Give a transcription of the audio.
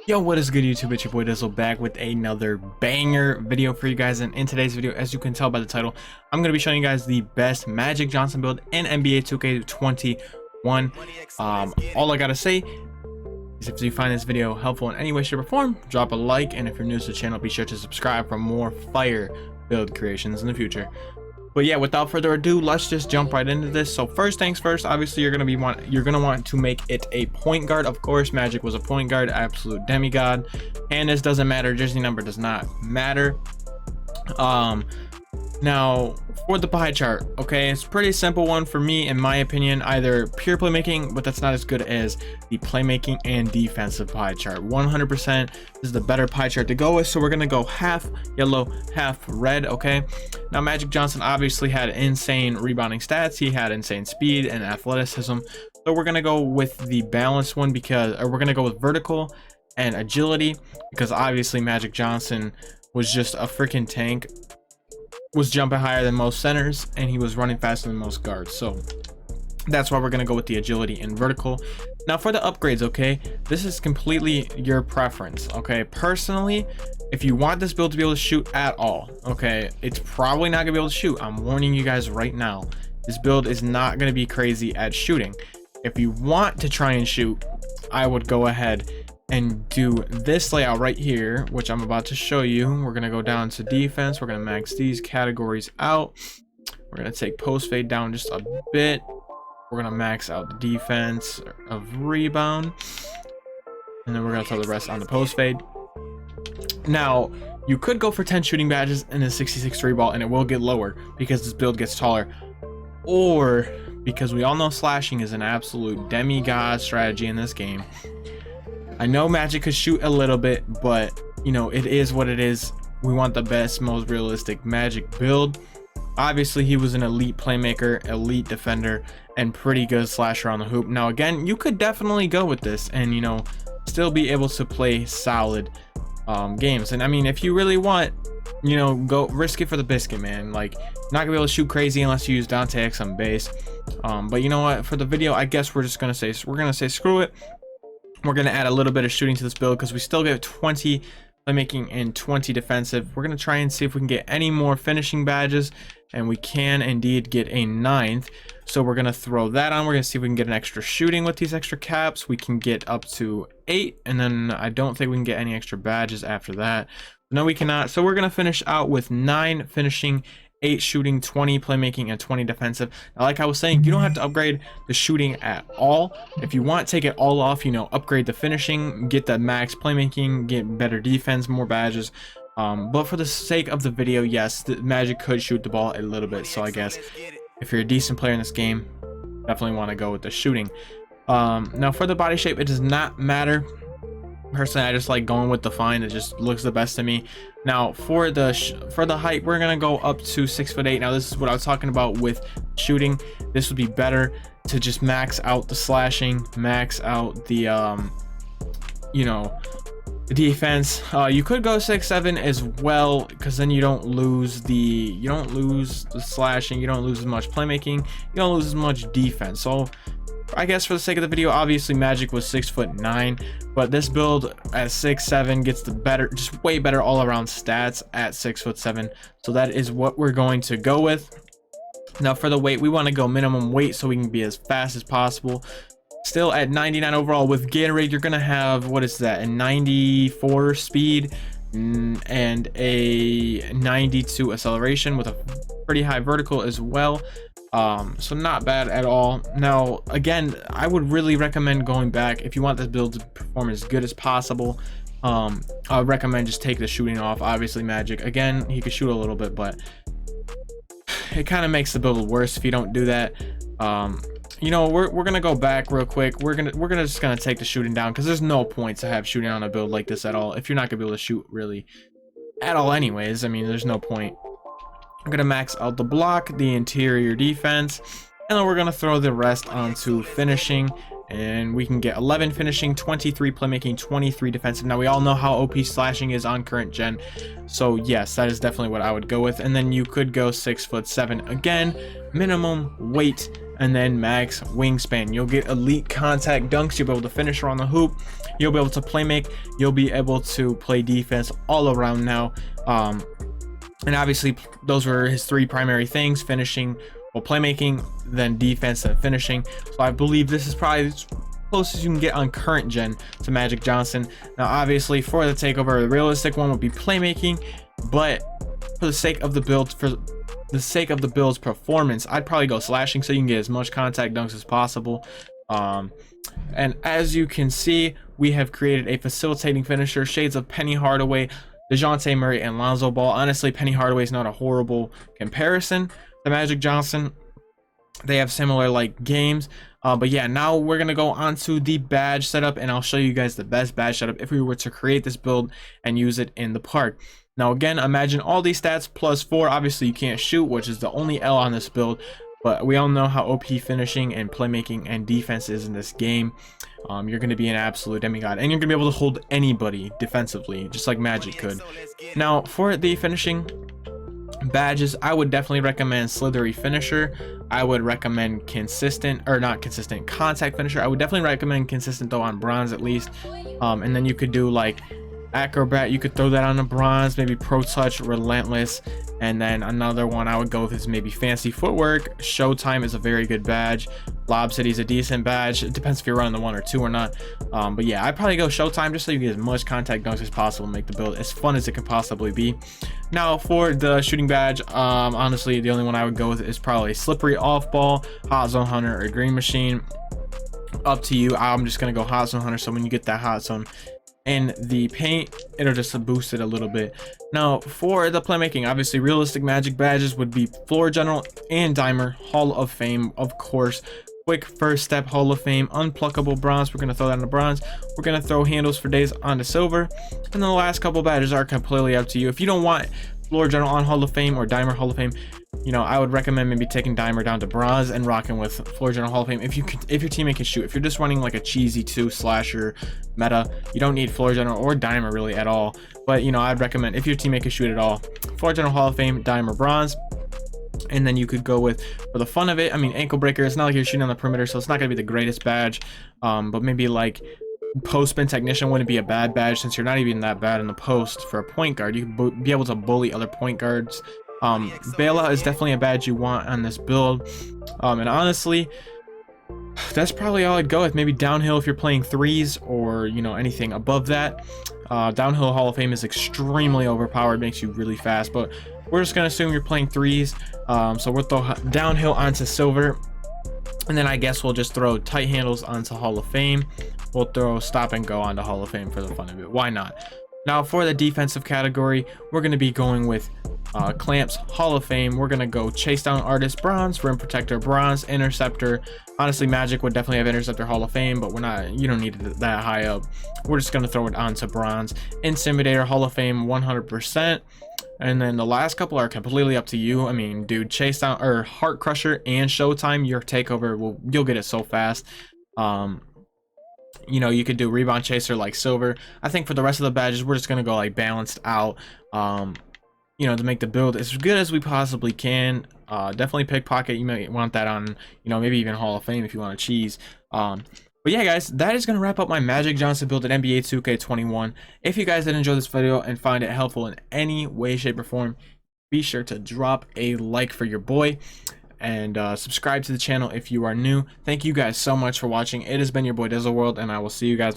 Yo, what is good YouTube? It's your boy Dizzle back with another banger video for you guys. And in today's video, as you can tell by the title, I'm going to be showing you guys the best Magic Johnson build in NBA 2K21. All I gotta say is if you find this video helpful in any way, shape, or form, drop a like, and if you're new to the channel, be sure to subscribe for more fire build creations in the future. But yeah, without further ado, let's just jump right into this. So first things first, obviously you're gonna want to make it a point guard. Of course, Magic was a point guard, absolute demigod, and this doesn't matter. Jersey number does not matter. Now for the pie chart, okay, it's a pretty simple one for me, in my opinion. Either pure playmaking, but that's not as good as the playmaking and defensive pie chart. 100% this is the better pie chart to go with. So we're gonna go half yellow, half red. Okay, now Magic Johnson obviously had insane rebounding stats, he had insane speed and athleticism, so we're gonna go with the balanced one, because we're gonna go with vertical and agility, because obviously Magic Johnson was just a freaking tank, was jumping higher than most centers, and he was running faster than most guards. So that's why we're gonna go with the agility and vertical. Now for the upgrades, okay, this is completely your preference. Okay, personally, if you want this build to be able to shoot at all, okay, it's probably not gonna be able to shoot. I'm warning you guys right now, this build is not gonna be crazy at shooting. If you want to try and shoot, I would go ahead and do this layout right here, which I'm about to show you. We're gonna go down to defense, we're gonna max these categories out, we're gonna take post fade down just a bit, we're gonna max out the defense of rebound, and then we're gonna throw the rest on the post fade. Now you could go for 10 shooting badges and a 66 three ball, and it will get lower because this build gets taller, or because we all know slashing is an absolute demigod strategy in this game. I know Magic could shoot a little bit, but you know, it is what it is. We want the best, most realistic Magic build. Obviously he was an elite playmaker, elite defender, and pretty good slasher on the hoop. Now again, you could definitely go with this and, you know, still be able to play solid games. And I mean, if you really want, you know, go risk it for the biscuit, man. Like, not gonna be able to shoot crazy unless you use Dante X on base. But you know what, for the video, I guess we're gonna say screw it. We're going to add a little bit of shooting to this build because we still get 20 playmaking and 20 defensive. We're going to try and see if we can get any more finishing badges, and we can indeed get a 9th. So we're going to throw that on. We're going to see if we can get an extra shooting with these extra caps. We can get up to 8, and then I don't think we can get any extra badges after that. No, we cannot. So we're going to finish out with 9 finishing, 8 shooting, 20 playmaking, and 20 defensive. Now, like I was saying, you don't have to upgrade the shooting at all. If you want, take it all off, you know, upgrade the finishing, get the max playmaking, get better defense, more badges. But for the sake of the video, yes, the Magic could shoot the ball a little bit. So I guess if you're a decent player in this game, definitely want to go with the shooting. Now for the body shape, it does not matter. Personally, I just like going with the fine. It just looks the best to me. Now for the height, we're gonna go up to 6'8". Now this is what I was talking about with shooting. This would be better to just max out the slashing, max out the you know, the defense. You could go 6'7" as well, because then you don't lose the slashing, you don't lose as much playmaking, you don't lose as much defense. So I guess for the sake of the video, obviously Magic was 6'9", but this build at 6'7" gets the better, just way better all around stats at 6'7". So that is what we're going to go with. Now for the weight, we want to go minimum weight so we can be as fast as possible. Still at 99 overall. With Gatorade, you're gonna have, what is that, a 94 speed and a 92 acceleration with a pretty high vertical as well. So not bad at all. Now again, I would really recommend going back if you want this build to perform as good as possible. I would recommend just take the shooting off. Obviously Magic, again, he could shoot a little bit, but it kind of makes the build worse if you don't do that. You know, we're gonna go back real quick. We're just gonna take the shooting down, because there's no point to have shooting on a build like this at all if you're not gonna be able to shoot really at all anyways. I mean, there's no point. I'm gonna max out the block, the interior defense, and then we're gonna throw the rest onto finishing, and we can get 11 finishing, 23 playmaking, 23 defensive. Now we all know how OP slashing is on current gen, so yes, that is definitely what I would go with. And then you could go 6'7" again, minimum weight and then max wingspan. You'll get elite contact dunks. You'll be able to finish around the hoop. You'll be able to play make. You'll be able to play defense all around now. And obviously those were his three primary things: finishing, well, playmaking, then defense, and finishing. So I believe this is probably as close as you can get on current gen to Magic Johnson. Now obviously for the takeover, the realistic one would be playmaking, but for the sake of the build's performance, I'd probably go slashing so you can get as much contact dunks as possible. And as you can see, we have created a facilitating finisher, shades of Penny Hardaway, DeJounte Murray, and Lonzo Ball. Honestly, Penny Hardaway is not a horrible comparison to Magic Johnson. They have similar like games. But yeah, now we're gonna go on to the badge setup, and I'll show you guys the best badge setup if we were to create this build and use it in the park. Now again, imagine all these stats plus 4. Obviously you can't shoot, which is the only L on this build, but we all know how OP finishing and playmaking and defense is in this game. You're going to be an absolute demigod, and you're going to be able to hold anybody defensively, just like Magic could. Now, for the finishing badges, I would definitely recommend Slithery Finisher. I would recommend consistent, or not consistent, contact finisher. I would definitely recommend consistent though on bronze at least. And then you could do like acrobat, you could throw that on a bronze, maybe pro touch, relentless. And then another one I would go with is maybe fancy footwork. Showtime is a very good badge. Lob City is a decent badge. It depends if you're running the 1 or 2 or not. But yeah, I'd probably go Showtime just so you get as much contact dunks as possible and make the build as fun as it can possibly be. Now for the shooting badge, honestly the only one I would go with is probably Slippery Off Ball, Hot Zone Hunter, or Green Machine. Up to you. I'm just gonna go Hot Zone Hunter, so when you get that hot zone in the paint, it'll just boost it a little bit. Now for the playmaking, obviously realistic Magic badges would be Floor General and Dimer, Hall of Fame, of course. Quick First Step, Hall of Fame. Unpluckable bronze, we're gonna throw that on the bronze. We're gonna throw Handles for Days onto silver, and then the last couple badges are completely up to you. If you don't want Floor General on Hall of Fame or Dimer Hall of Fame, you know, I would recommend maybe taking Dimer down to bronze and rocking with Floor General Hall of Fame if your teammate can shoot. If you're just running like a cheesy 2 slasher meta, you don't need Floor General or Dimer really at all. But you know, I'd recommend if your teammate can shoot at all, Floor General Hall of Fame, Dimer bronze. And then you could go with, for the fun of it, I mean, Ankle Breaker. It's not like you're shooting on the perimeter, so it's not gonna be the greatest badge. But maybe like Post Spin Technician wouldn't be a bad badge, since you're not even that bad in the post. For a point guard, you could be able to bully other point guards. Bailout is definitely a badge you want on this build. And honestly, that's probably all I'd go with. Maybe Downhill if you're playing threes, or you know, anything above that. Downhill Hall of Fame is extremely overpowered, makes you really fast, but we're just gonna assume you're playing threes. So we'll throw Downhill onto silver, and then I guess we'll just throw Tight Handles onto Hall of Fame. We'll throw Stop and Go onto Hall of Fame for the fun of it. Why not? Now for the defensive category, we're going to be going with Clamps, Hall of Fame. We're going to go Chase Down Artist, bronze. Rim Protector, bronze. Interceptor, honestly Magic would definitely have Interceptor Hall of Fame, but you don't need it that high up. We're just going to throw it onto bronze. Intimidator, Hall of Fame, 100%. And then the last couple are completely up to you. I mean, dude, Chase Down or Heart Crusher and Showtime, your takeover you'll get it so fast. You know, you could do Rebound Chaser like silver. I think for the rest of the badges, we're just gonna go like balanced out, you know, to make the build as good as we possibly can. Definitely Pickpocket, you might want that on, you know, maybe even Hall of Fame if you want to cheese. But yeah, guys, that is going to wrap up my Magic Johnson build in NBA 2K21. If you guys did enjoy this video and find it helpful in any way, shape, or form, be sure to drop a like for your boy, and subscribe to the channel if you are new. Thank you guys so much for watching. It has been your boy DizzleWRLD, and I will see you guys